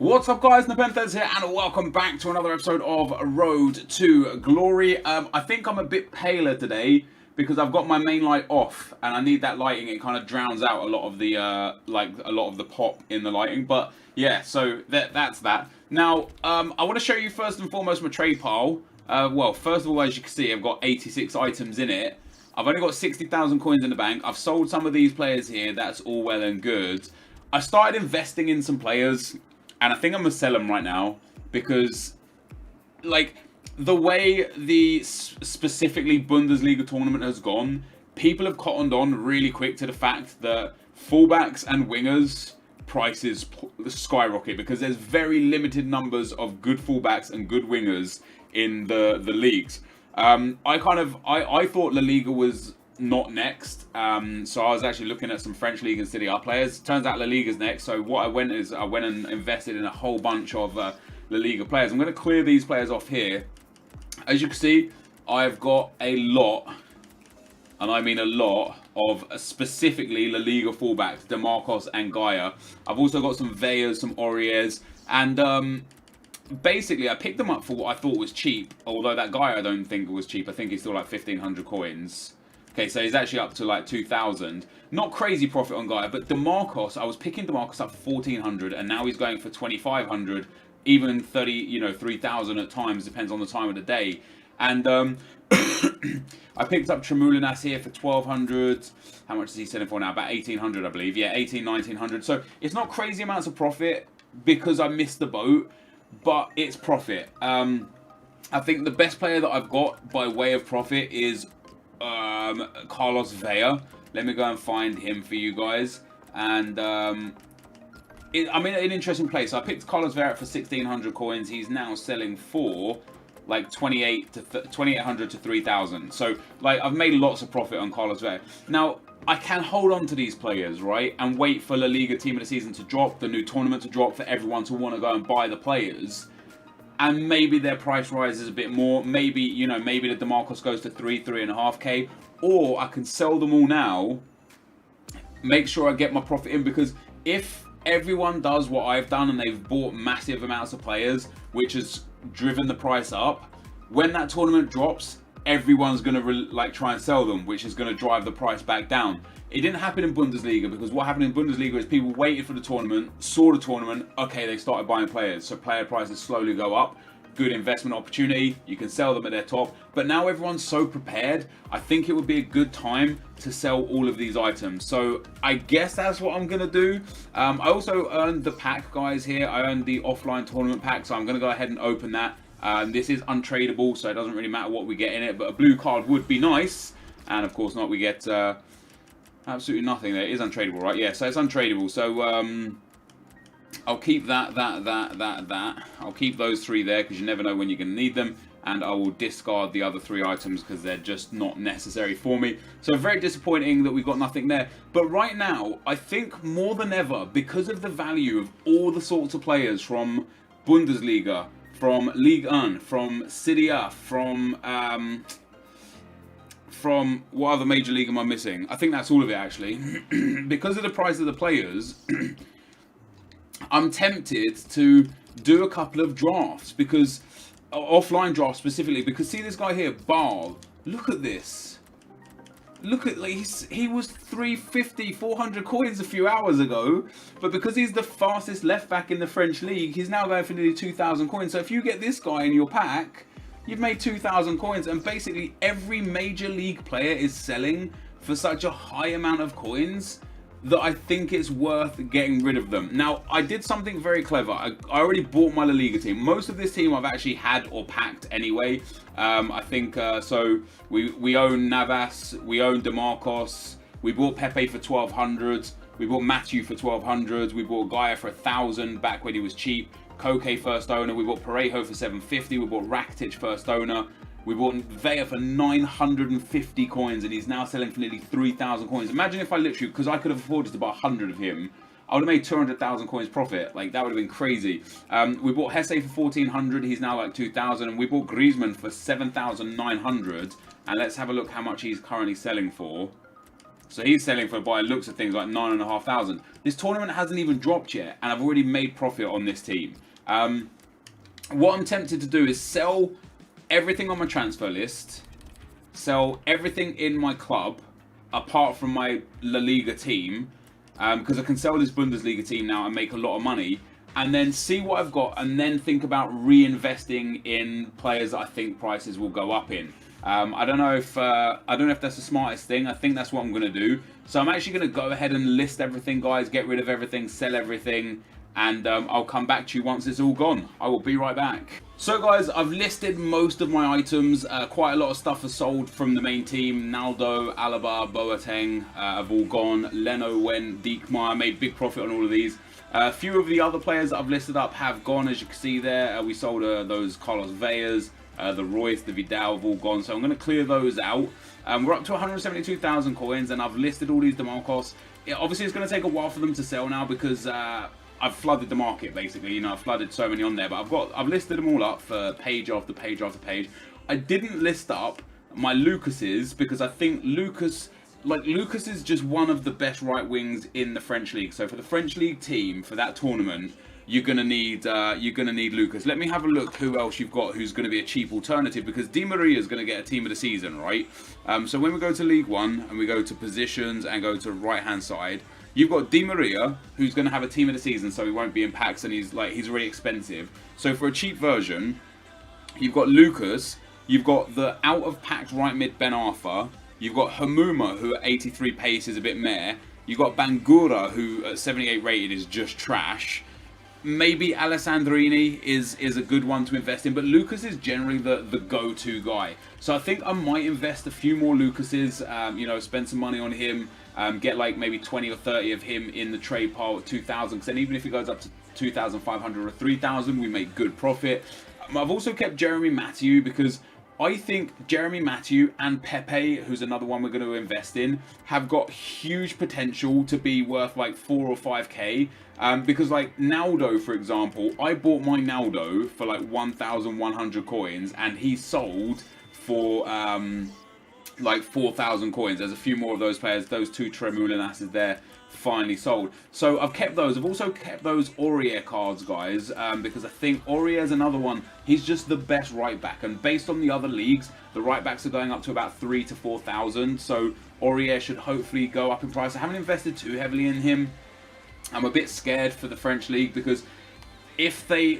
What's up guys, NepentheZ here and welcome back to another episode of Road to Glory. I think I'm a bit paler today because I've got my main light off and I need that lighting. It kind of drowns out a lot of the the pop in the lighting. But yeah, so that's that. Now, I want to show you first and foremost my trade pile. Well, first of all, as you can see, I've got 86 items in it. I've only got 60,000 coins in the bank. I've sold some of these players here. That's all well and good. I started investing in some players. And I think I'm going to sell them right now because, like, the way the specifically Bundesliga tournament has gone, people have cottoned on really quick to the fact that fullbacks and wingers prices skyrocket because there's very limited numbers of good fullbacks and good wingers in the leagues. I thought La Liga was not next, so I was actually looking at some French League and Serie A players. Turns out La Liga's next, so what I went and invested in a whole bunch of La Liga players. I'm going to clear these players off here. As you can see, I've got a lot, and I mean a lot, of specifically La Liga fullbacks, DeMarcos and Gaia. I've also got some Veyas, some ENQUIRIES, and basically I picked them up for what I thought was cheap, although that guy I don't think was cheap. I think he's still like 1,500 coins. Okay, so he's actually up to like 2,000. Not crazy profit on Gaia, but DeMarcos, I was picking DeMarcos up for 1,400, and now he's going for 2,500, even 3,000 at times, depends on the time of the day. And I picked up Tremulinas here for 1,200. How much is he selling for now? About 1,800, I believe. Yeah, 1,900. So it's not crazy amounts of profit because I missed the boat, but it's profit. I think the best player that I've got by way of profit is Carlos Vela. Let me go and find him for you guys. And I'm in an interesting place. I picked Carlos Vela for 1,600 coins. He's now selling for like 2,800 to 3,000. So like I've made lots of profit on Carlos Vela. Now I can hold on to these players, right, and wait for La Liga Team of the Season to drop, the new tournament to drop, for everyone to want to go and buy the players. And maybe their price rises a bit more. Maybe, you know, maybe the DeMarcos goes to 3.5k. Or I can sell them all now, make sure I get my profit in. Because if everyone does what I've done and they've bought massive amounts of players, which has driven the price up, when that tournament drops, everyone's going to try and sell them, which is going to drive the price back down. It didn't happen in Bundesliga because what happened in Bundesliga is people waited for the tournament, saw the tournament, okay, they started buying players. So player prices slowly go up. Good investment opportunity. You can sell them at their top. But now everyone's so prepared, I think it would be a good time to sell all of these items. So I guess that's what I'm going to do. I also earned the pack, guys, here. I earned the offline tournament pack, so I'm going to go ahead and open that. This is untradeable, so it doesn't really matter what we get in it. But a blue card would be nice. And of course not, we get absolutely nothing there. It is untradeable, right? Yeah, so it's untradeable. So I'll keep that. I'll keep those three there because you never know when you're going to need them. And I will discard the other three items because they're just not necessary for me. So very disappointing that we've got nothing there. But right now, I think more than ever, because of the value of all the sorts of players from Bundesliga, from Ligue 1, from Serie A, from what other major league am I missing? I think that's all of it, actually. Because of the price of the players, I'm tempted to do a couple of drafts, because offline drafts specifically, because see this guy here, Ball. Look at this. Look at, like, he was 350, 400 coins a few hours ago, but because he's the fastest left back in the French league, he's now going for nearly 2,000 coins. So if you get this guy in your pack, you've made 2,000 coins, and basically every major league player is selling for such a high amount of coins that I think it's worth getting rid of them. Now, I did something very clever. I already bought my La Liga team. Most of this team I've actually had or packed anyway. I think, so we own Navas, we own DeMarcos, we bought Pepe for 1,200, we bought Matthew for 1,200, we bought Gaia for 1,000 back when he was cheap. Koke first owner, we bought Parejo for 750, we bought Rakitic first owner, we bought Vea for 950 coins, and he's now selling for nearly 3,000 coins. Imagine if I literally, because I could have afforded to buy 100 of him, I would have made 200,000 coins profit. Like, that would have been crazy. We bought Hesse for 1,400, he's now like 2,000, and we bought Griezmann for 7,900, and let's have a look how much he's currently selling for. So he's selling for, by looks of things, like 9,500. This tournament hasn't even dropped yet, and I've already made profit on this team. What I'm tempted to do is sell everything on my transfer list, sell everything in my club, apart from my La Liga team, because I can sell this Bundesliga team now and make a lot of money, and then see what I've got, and then think about reinvesting in players that I think prices will go up in. I don't know if that's the smartest thing. I think that's what I'm going to do. So I'm actually going to go ahead and list everything, guys, get rid of everything, sell everything, and I'll come back to you once it's all gone. I will be right back. So guys, I've listed most of my items. Quite a lot of stuff is sold from the main team. Naldo, Alaba, Boateng have all gone. Leno went, Diekmar, made big profit on all of these. A few of the other players that I've listed up have gone, as you can see there. We sold those Carlos Veyas, the Royce, the Vidal have all gone. So I'm going to clear those out. We're up to 172,000 coins, and I've listed all these DeMarcos. Obviously, it's going to take a while for them to sell now because I've flooded the market, basically. You know, I've flooded so many on there, but I've listed them all up for page after page after page. I didn't list up my Lucases because I think Lucas is just one of the best right wings in the French league. So for the French league team, for that tournament, you're gonna need Lucas. Let me have a look who else you've got who's gonna be a cheap alternative, because Di Maria is gonna get a team of the season, right? So when we go to League One and we go to positions and go to right hand side, you've got Di Maria, who's going to have a team of the season, so he won't be in packs, and he's really expensive. So for a cheap version, you've got Lucas, you've got the out of packed right mid Ben Arfa, you've got Hamuma, who at 83 pace is a bit meh, you've got Bangura, who at 78 rated is just trash. Maybe Alessandrini is a good one to invest in, but Lucas is generally the go-to guy. So I think I might invest a few more Lucases, you know, spend some money on him, get like maybe 20 or 30 of him in the trade pile at 2,000, because then even if he goes up to 2,500 or 3,000, we make good profit. I've also kept Jeremy Mathieu because I think Jeremy Mathieu and Pepe, who's another one we're going to invest in, have got huge potential to be worth like 4 or 5k. Because like Naldo, for example, I bought my Naldo for like 1,100 coins, and he sold for like 4,000 coins. There's a few more of those players. Those two Tremoulinasses there finally sold. So I've kept those. I've also kept those Aurier cards, guys, because I think Aurier is another one. He's just the best right back, and based on the other leagues, the right backs are going up to about 3,000 to 4,000. So Aurier should hopefully go up in price. I haven't invested too heavily in him. I'm a bit scared for the French league, because if they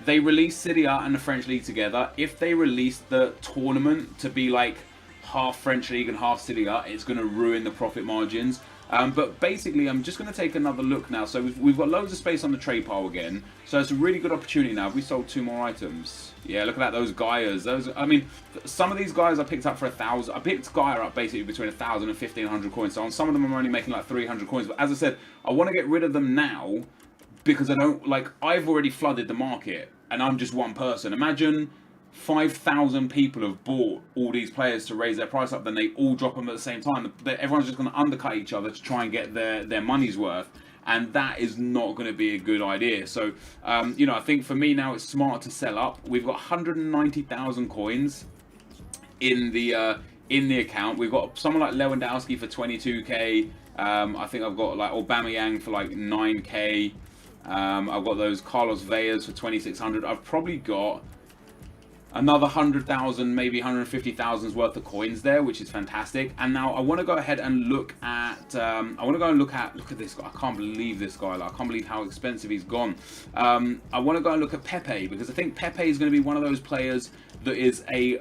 release Serie A and the French league together, if they release the tournament to be like half French league and half Serie A, it's going to ruin the profit margins. But basically, I'm just going to take another look now. So we've got loads of space on the trade pile again. So it's a really good opportunity now. We sold 2 more items. Yeah, look at that, those Gaias. Those, I mean, some of these guys I picked up for 1,000. I picked Gaia up basically between 1,000 and 1,500 coins. So on some of them, I'm only making like 300 coins. But as I said, I want to get rid of them now because I don't, like, I've already flooded the market and I'm just one person. Imagine 5,000 people have bought all these players to raise their price up, then they all drop them at the same time. Everyone's just going to undercut each other to try and get their money's worth, and that is not going to be a good idea. So, you know, I think for me now it's smart to sell up. We've got 190,000 coins in the account. We've got someone like Lewandowski for 22k. I think I've got like Aubameyang for like 9k. I've got those Carlos Veyas for 2,600. I've probably got another 100,000, maybe 150,000's worth of coins there, which is fantastic. And now I want to go ahead and look at, look at this guy. I can't believe this guy. Like, I can't believe how expensive he's gone. I want to go and look at Pepe, because I think Pepe is going to be one of those players that is a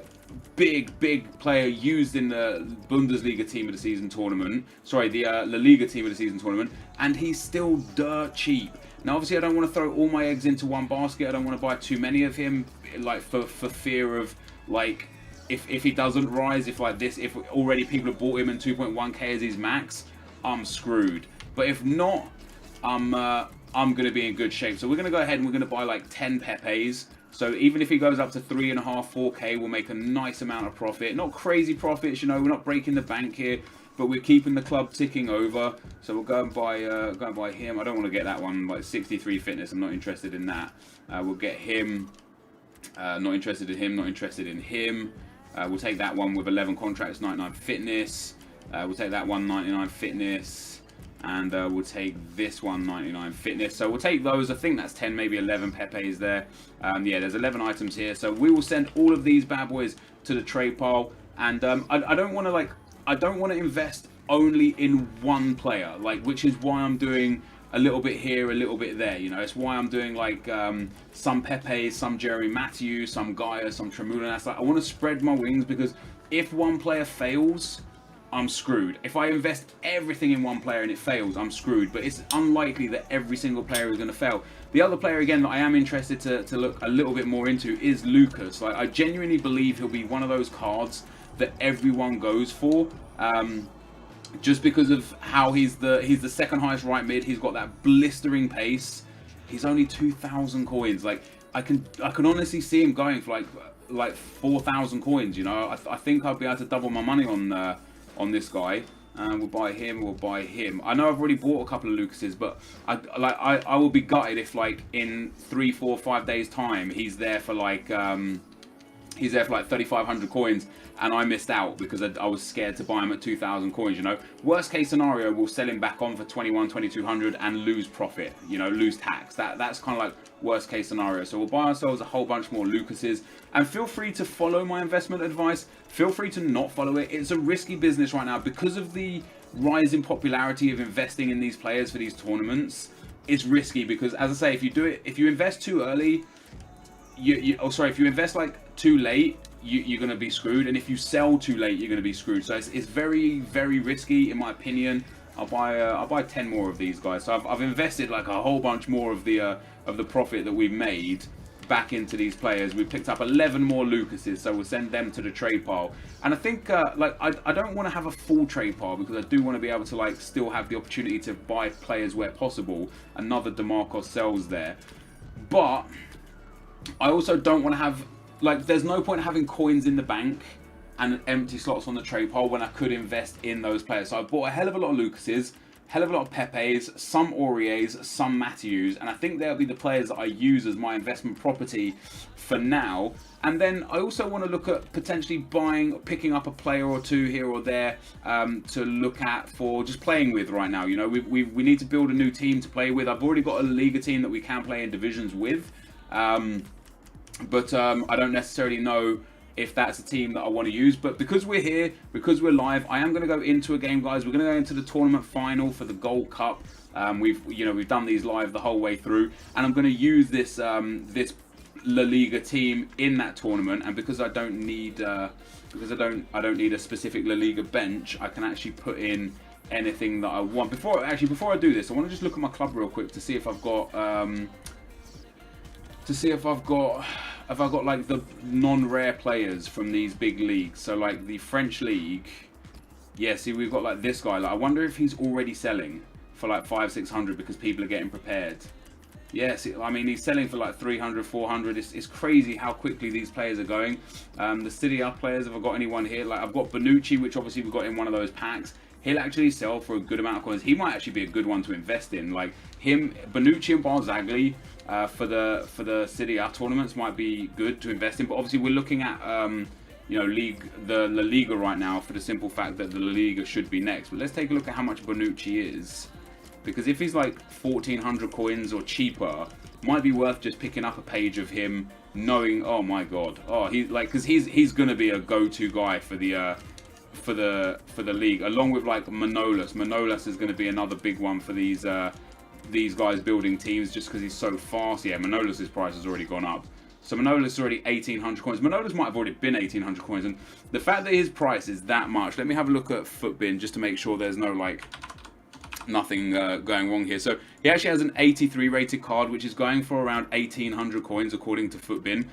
big player used in the Bundesliga team of the season tournament. Sorry, the La Liga team of the season tournament, and he's still dirt cheap. Now, obviously, I don't want to throw all my eggs into one basket. I don't want to buy too many of him, like for fear of, like, if he doesn't rise, if already people have bought him and 2.1k is his max, I'm screwed. But if not, I'm going to be in good shape. So we're going to go ahead and we're going to buy like 10 Pepes. So even if he goes up to 3.5, 4k, we'll make a nice amount of profit. Not crazy profits, you know. We're not breaking the bank here, but we're keeping the club ticking over. So we'll go and buy him. I don't want to get that one, like 63 fitness. I'm not interested in that. We'll get him. Not interested in him. Not interested in him. We'll take that one with 11 contracts, 99 fitness. We'll take that 199 fitness, and we'll take this 199 fitness. So we'll take those. I think that's 10, maybe 11 Pepes there. Yeah, there's 11 items here. So we will send all of these bad boys to the trade pile. And I don't want to invest only in one player, like, which is why I'm doing a little bit here, a little bit there. You know, it's why I'm doing like some Pepe, some Jerry Matthews, some Gaia, some Tremoulinas. Like, I want to spread my wings, because if one player fails, I'm screwed. If I invest everything in one player and it fails, I'm screwed. But it's unlikely that every single player is going to fail. The other player, again, that I am interested to look a little bit more into is Lucas. Like, I genuinely believe he'll be one of those cards that everyone goes for. Just because of how he's the second highest right mid. He's got that blistering pace. He's only 2,000 coins. Like, I can honestly see him going for like 4,000 coins. You know, I think I'll be able to double my money on this guy. We'll buy him. We'll buy him. I know I've already bought a couple of Lucases, but I will be gutted if, like, in 3, 4, 5 days time he's there for like 3,500 coins, and I missed out because I was scared to buy him at 2,000 coins. You know, worst case scenario, we'll sell him back on for 21, 2,200 and lose profit. You know, lose tax. That's kind of like worst case scenario. So we'll buy ourselves a whole bunch more Lucases, and feel free to follow my investment advice. Feel free to not follow it. It's a risky business right now because of the rise in popularity of investing in these players for these tournaments. It's risky because, as I say, if you invest too early, if you invest like too late, you're going to be screwed, and if you sell too late, you're going to be screwed. So it's very, very risky, in my opinion. I'll buy 10 more of these guys. So I've invested like a whole bunch more of the profit that we've made back into these players. We've picked up 11 more Lucases, so we'll send them to the trade pile. And I think I don't want to have a full trade pile, because I do want to be able to like still have the opportunity to buy players where possible. Another DeMarcos sells there, but I also don't want to have, like, there's no point having coins in the bank and empty slots on the trade pile when I could invest in those players. So I bought a hell of a lot of Lucases, hell of a lot of Pepes, some Auriers, some Matthews, and I think they'll be the players that I use as my investment property for now. And then I also want to look at potentially picking up a player or two here or there to look at for just playing with right now. You know, we need to build a new team to play with. I've already got a Liga team that we can play in divisions with. But I don't necessarily know if that's a team that I want to use. But because we're here, because we're live, I am going to go into a game, guys. We're going to go into the tournament final for the Gold Cup. We've done these live the whole way through, and I'm going to use this this La Liga team in that tournament. And because I don't need I don't need a specific La Liga bench, I can actually put in anything that I want. Before I do this, I want to just look at my club real quick to see if I've got like the non-rare players from these big leagues. So like the French league, yeah, see, we've got like this guy. Like, I wonder if he's already selling for like 500-600 because people are getting prepared. Yes, I mean, he's selling for like 300, 400. It's crazy how quickly these players are going. The City Up players, have I got anyone here? Like, I've got Bonucci, which obviously we've got in one of those packs. He'll actually sell for a good amount of coins. He might actually be a good one to invest in. Like him, Bonucci and Barzagli for the City A tournaments might be good to invest in. But obviously we're looking at the La Liga right now, for the simple fact that the La Liga should be next. But let's take a look at how much Bonucci is, because if he's like 1,400 coins or cheaper, might be worth just picking up a page of him, knowing, oh my god, because he's gonna be a go-to guy for the league, along with like Manolas. Manolas is going to be another big one for these guys building teams, just because he's so fast. Yeah, Manolas' price has already gone up. So Manolas is already 1,800 coins. Manolas might have already been 1,800 coins, and the fact that his price is that much. Let me have a look at FUT just to make sure there's no nothing going wrong here. So he actually has an 83 rated card, which is going for around 1,800 coins according to FUT.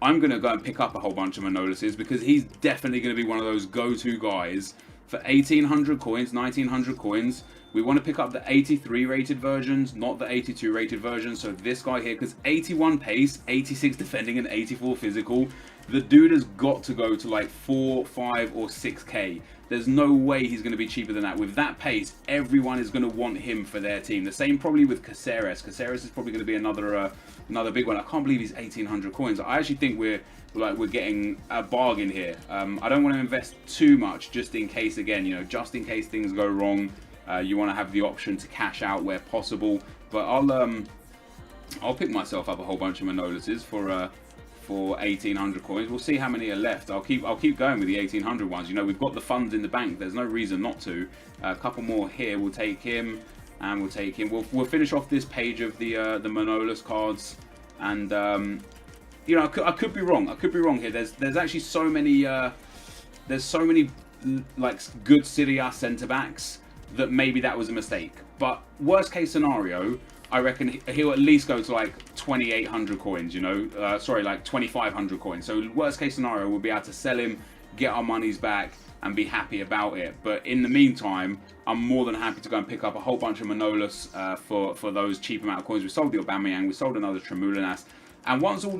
I'm going to go and pick up a whole bunch of Manolases, because he's definitely going to be one of those go-to guys for 1,800 coins, 1,900 coins. We want to pick up the 83 rated versions, not the 82 rated versions. So this guy here, because 81 pace, 86 defending, and 84 physical. The dude has got to go to like 4, 5, or 6k. There's no way he's going to be cheaper than that. With that pace, everyone is going to want him for their team. The same probably with Caceres. Caceres is probably going to be another big one. I can't believe he's 1,800 coins. I actually think we're getting a bargain here. I don't want to invest too much just in case, again, you know, just in case things go wrong. You want to have the option to cash out where possible. But I'll pick myself up a whole bunch of Manolases for 1,800 coins. We'll see how many are left. I'll keep going with the 1,800 ones. You know, we've got the funds in the bank. There's no reason not to. A couple more here. We'll take him, and we'll take him. We'll finish off this page of the Manolas cards, and you know, I could be wrong. I could be wrong here. There's actually so many like good Serie A centre backs that maybe that was a mistake. But worst case scenario, I reckon he'll at least go to like 2,800 coins, you know, sorry, like 2,500 coins. So worst case scenario, we'll be able to sell him, get our monies back, and be happy about it. But in the meantime, I'm more than happy to go and pick up a whole bunch of Manolas for those cheap amount of coins. We sold the Aubameyang, we sold another Tremulinas, and once all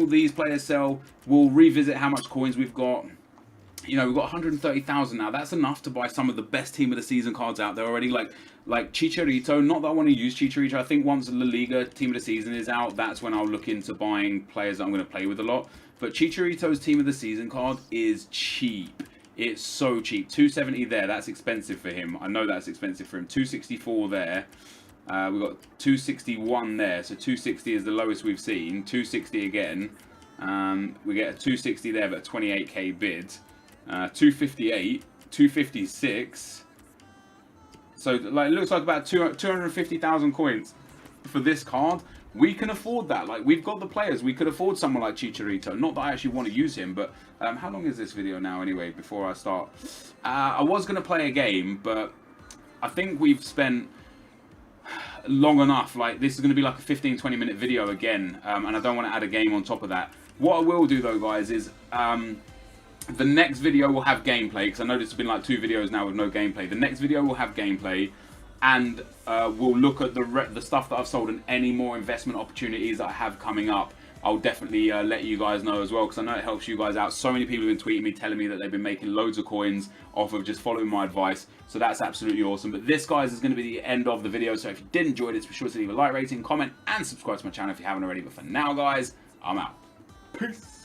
these players sell, we'll revisit how much coins we've got. You know, we've got 130,000 now. That's enough to buy some of the best team of the season cards out there already. Like Chicharito. Not that I want to use Chicharito. I think once the La Liga team of the season is out, that's when I'll look into buying players that I'm going to play with a lot. But Chicharito's team of the season card is cheap. It's so cheap. 270 there. That's expensive for him. I know that's expensive for him. 264 there. We've got 261 there. So 260 is the lowest we've seen. 260 again. We get a 260 there, but a 28k bid. 258, 256. So like, it looks like about 250,000 coins for this card. We can afford that. Like, we've got the players. We could afford someone like Chicharito. Not that I actually want to use him, but how long is this video now anyway? Before I start, I was going to play a game, but I think we've spent long enough. Like, this is going to be like a 15-20 minute video again, and I don't want to add a game on top of that. What I will do though, guys, is the next video will have gameplay, because I know it's been like 2 videos now with no gameplay. The next video will have gameplay, and we'll look at the stuff that I've sold and any more investment opportunities that I have coming up. I'll definitely let you guys know as well, because I know it helps you guys out. So many people have been tweeting me, telling me that they've been making loads of coins off of just following my advice. So that's absolutely awesome. But this, guys, is going to be the end of the video. So if you did enjoy this, be sure to leave a like rating, comment, and subscribe to my channel if you haven't already. But for now, guys, I'm out. Peace.